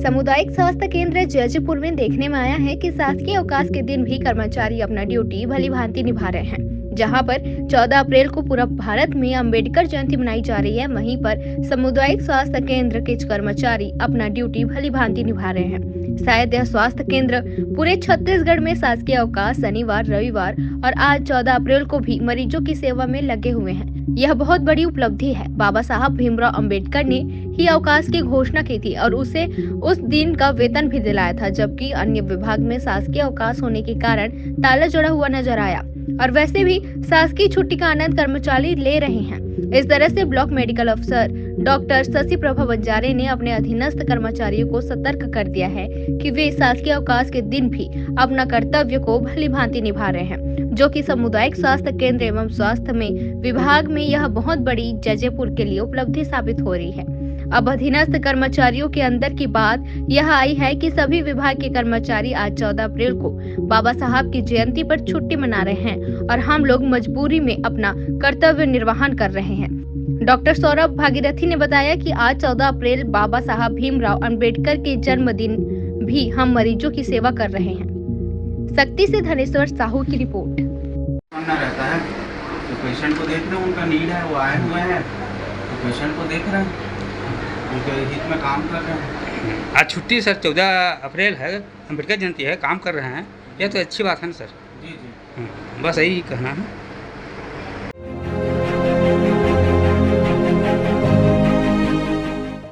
सामुदायिक स्वास्थ्य केंद्र जयपुर में देखने में आया है कि शासकीय अवकाश के दिन भी कर्मचारी अपना ड्यूटी भली भांति निभा रहे हैं। जहां पर 14 अप्रैल को पूरा भारत में अंबेडकर जयंती मनाई जा रही है, वहीं पर सामुदायिक स्वास्थ्य केंद्र के कर्मचारी अपना ड्यूटी भली भांति निभा रहे हैं। शायद यह स्वास्थ्य केंद्र पूरे छत्तीसगढ़ में शासकीय अवकाश शनिवार, रविवार और आज 14 अप्रैल को भी मरीजों की सेवा में लगे हुए हैं। यह बहुत बड़ी उपलब्धि है। बाबा साहब भीमराव अंबेडकर ने ही अवकाश की घोषणा की थी और उसे उस दिन का वेतन भी दिलाया था, जबकि अन्य विभाग में शासकीय अवकाश होने के कारण ताला जड़ा हुआ नजर आया। और वैसे भी शासकीय छुट्टी का आनंद कर्मचारी ले रहे हैं। इस तरह से ब्लॉक मेडिकल अफसर डॉक्टर शशि प्रभा बंजारे ने अपने अधीनस्थ कर्मचारियों को सतर्क कर दिया है कि वे शासकीय अवकाश के दिन भी अपना कर्तव्य को भली भांति निभा रहे हैं, जो कि सामुदायिक स्वास्थ्य केंद्र एवं स्वास्थ्य में विभाग में यह बहुत बड़ी जयपुर के लिए उपलब्धि साबित हो रही है। अब अधीनस्थ कर्मचारियों के अंदर की बात यह आई है कि सभी विभाग के कर्मचारी आज 14 अप्रैल को बाबा साहब की जयंती पर छुट्टी मना रहे हैं और हम लोग मजबूरी में अपना कर्तव्य निर्वहन कर रहे हैं। डॉक्टर सौरभ भागीरथी ने बताया कि आज 14 अप्रैल बाबा साहब भीमराव अंबेडकर के जन्मदिन भी हम मरीजों की सेवा कर रहे हैं। शक्ति से धनेश्वर साहू की रिपोर्ट। रहता है तो पेशेंट को देख रहे हैं, उनका नीड है, वो आए हुए हैं तो पेशेंट को देख रहे हैं, उनके हित में काम कर रहे हैं। आज छुट्टी सर, 14 अप्रैल है, अम्बेडकर जयंती है, काम कर रहे हैं, यह तो अच्छी बात है ना सर। जी जी, बस यही कहना है।